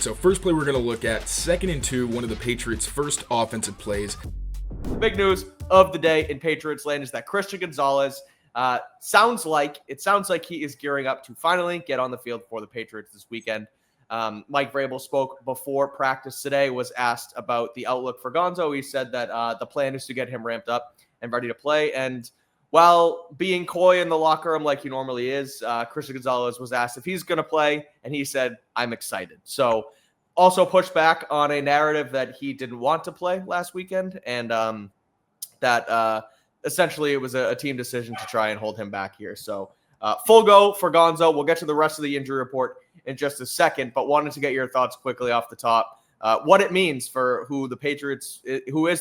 right, so first play we're going to look at, 2nd and 2, one of the Patriots' first offensive plays. The big news of the day in Patriots land is that Christian Gonzalez sounds like he is gearing up to finally get on the field for the Patriots this weekend. Mike Vrabel spoke before practice today, was asked about the outlook for Gonzo. He said that the plan is to get him ramped up and ready to play. And while being coy in the locker room like he normally is, Christian Gonzalez was asked if he's going to play, and he said, "I'm excited." So also pushed back on a narrative that he didn't want to play last weekend, and that essentially it was a team decision to try and hold him back here. So full go for Gonzo. We'll get to the rest of the injury report in just a second, but wanted to get your thoughts quickly off the top. What it means for who is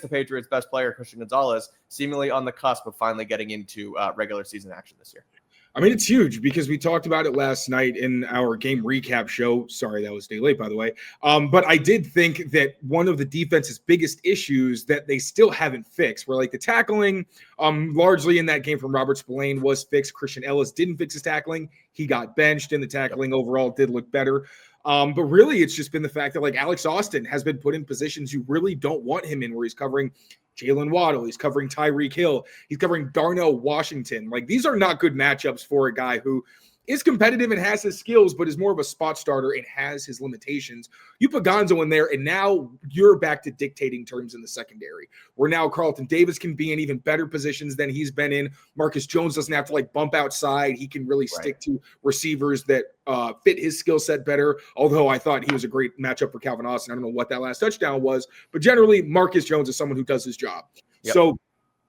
the Patriots' best player, Christian Gonzalez, seemingly on the cusp of finally getting into regular season action this year. I mean, it's huge because we talked about it last night in our game recap show. Sorry, that was a day late, by the way. But I did think that one of the defense's biggest issues that they still haven't fixed, where like the tackling largely in that game from Robert Spillane was fixed. Christian Ellis didn't fix his tackling. He got benched, and the tackling overall did look better. But really, it's just been the fact that like Alex Austin has been put in positions you really don't want him in, where he's covering Jalen Waddle, he's covering Tyreek Hill, he's covering Darnell Washington. Like, these are not good matchups for a guy who is competitive and has his skills, but is more of a spot starter and has his limitations. You put Gonzo in there, and now you're back to dictating terms in the secondary, where now Carlton Davis can be in even better positions than he's been in. Marcus Jones doesn't have to like bump outside. He can really stick to receivers that fit his skill set better, although I thought he was a great matchup for Calvin Austin. I don't know what that last touchdown was, but generally Marcus Jones is someone who does his job. Yep. So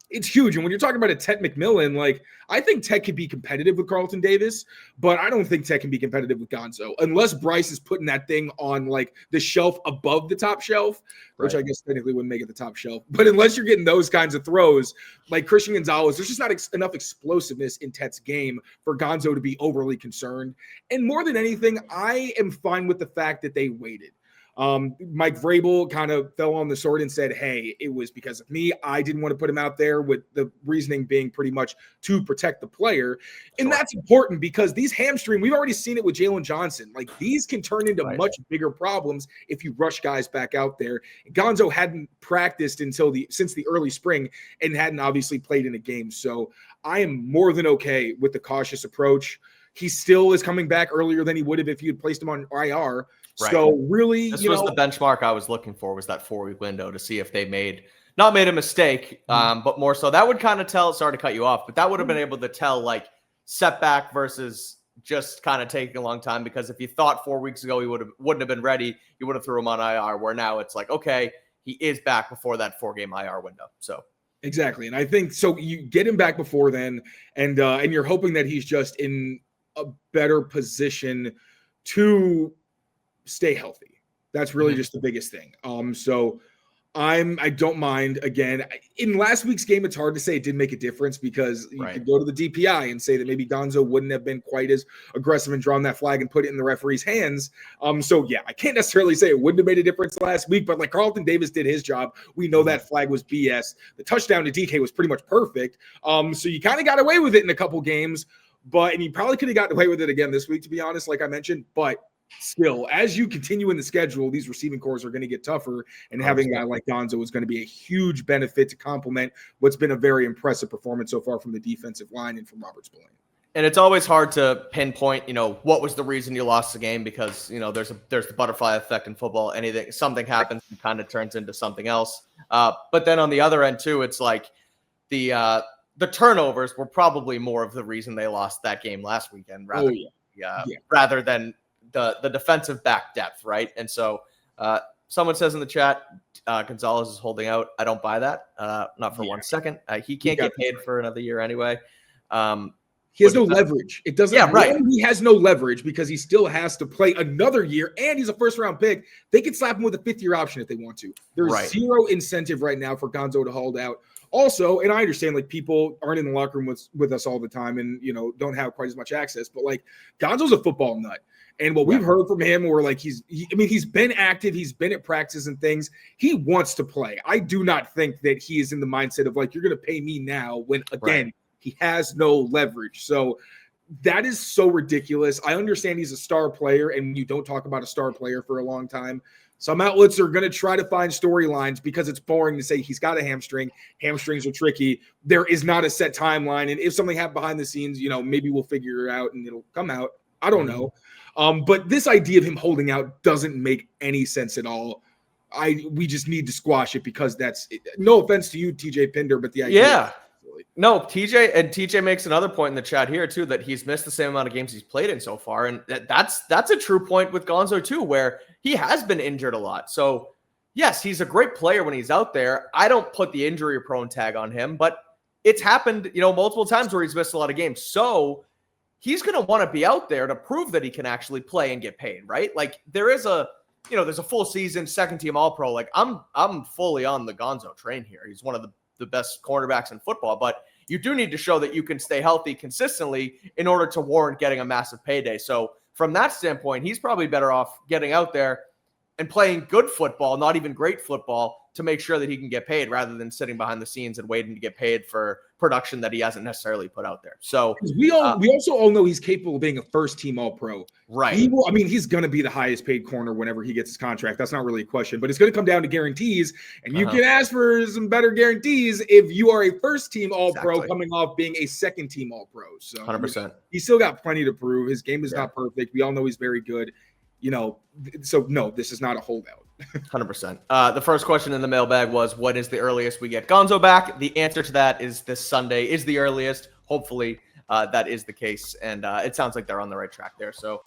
it's huge. And when you're talking about a Ted McMillan, like, I think Ted could be competitive with Carlton Davis, but I don't think Ted can be competitive with Gonzo unless Bryce is putting that thing on like the shelf above the top shelf, which I guess technically wouldn't make it the top shelf. But unless you're getting those kinds of throws like Christian Gonzalez, there's just not enough explosiveness in Ted's game for Gonzo to be overly concerned. And more than anything, I am fine with the fact that they waited. Mike Vrabel kind of fell on the sword and said, hey, it was because of me. I didn't want to put him out there, with the reasoning being pretty much to protect the player. And that's important because these hamstring, we've already seen it with Jalen Johnson. Like, these can turn into much bigger problems if you rush guys back out there. Gonzo hadn't practiced since the early spring and hadn't obviously played in a game. So I am more than okay with the cautious approach. He still is coming back earlier than he would have if you had placed him on IR. Right. So really, this was the benchmark I was looking for, was that 4-week window to see if they not made a mistake, but more so that would kind of tell, sorry to cut you off, but that would have been able to tell like setback versus just kind of taking a long time. Because if you thought 4 weeks ago he wouldn't have been ready, you would have threw him on IR, where now it's like, okay, he is back before that 4-game IR window. So exactly. And I think so you get him back before then, and you're hoping that he's just in a better position to stay healthy. That's really just the biggest thing. So I don't mind. Again, in last week's game, it's hard to say it didn't make a difference because you could go to the DPI and say that maybe Gonzo wouldn't have been quite as aggressive and drawn that flag and put it in the referee's hands. So yeah, I can't necessarily say it wouldn't have made a difference last week, but like Carlton Davis did his job. We know that flag was BS. The touchdown to DK was pretty much perfect. So you kind of got away with it in a couple games, and you probably could have gotten away with it again this week, to be honest, like I mentioned, but still, as you continue in the schedule, these receiving cores are going to get tougher, and having a guy like Gonzo is going to be a huge benefit to complement what's been a very impressive performance so far from the defensive line and from Robert Spillane. And it's always hard to pinpoint, what was the reason you lost the game, because, there's the butterfly effect in football. Something happens and kind of turns into something else. But then on the other end too, it's like the turnovers were probably more of the reason they lost that game last weekend, rather than the defensive back depth, right? And so someone says in the chat, Gonzalez is holding out. I don't buy that, not for 1 second. He can't get paid for another year anyway. He has no leverage. It doesn't. Yeah, right. He has no leverage because he still has to play another year, and he's a first-round pick. They could slap him with a fifth-year option if they want to. There's zero incentive right now for Gonzo to hold out. Also, and I understand, like, people aren't in the locker room with us all the time and, don't have quite as much access, but, like, Gonzo's a football nut. And what we've heard from him, or like he's been active, he's been at practice and things. He wants to play. I do not think that he is in the mindset of like, you're going to pay me now when, again, he has no leverage. So that is so ridiculous. I understand he's a star player, and you don't talk about a star player for a long time. Some outlets are going to try to find storylines because it's boring to say he's got a hamstring. Hamstrings are tricky. There is not a set timeline. And if something happened behind the scenes, maybe we'll figure it out and it'll come out. I don't know. But this idea of him holding out doesn't make any sense at all. We just need to squash it because that's no offense to you, TJ Pinder, but the idea. Yeah. No, TJ makes another point in the chat here too, that he's missed the same amount of games he's played in so far. And that's a true point with Gonzo too, where he has been injured a lot. So yes, he's a great player when he's out there. I don't put the injury prone tag on him, but it's happened, multiple times where he's missed a lot of games. So he's going to want to be out there to prove that he can actually play and get paid, right? Like there's a full season, second team all pro. Like I'm fully on the Gonzo train here. He's one of the best cornerbacks in football, but you do need to show that you can stay healthy consistently in order to warrant getting a massive payday. So from that standpoint, he's probably better off getting out there and playing good football, not even great football, to make sure that he can get paid rather than sitting behind the scenes and waiting to get paid for production that he hasn't necessarily put out there. So we also all know he's capable of being a first team all pro. Right. He's going to be the highest paid corner whenever he gets his contract. That's not really a question, but it's going to come down to guarantees, and you can ask for some better guarantees if you are a first team all pro coming off being a second team all pro. So 100%. He's still got plenty to prove. His game is not perfect. We all know he's very good. So no, this is not a holdout. 100%. The first question in the mailbag was, what is the earliest we get Gonzo back? The answer to that is this Sunday is the earliest. Hopefully that is the case. And it sounds like they're on the right track there. So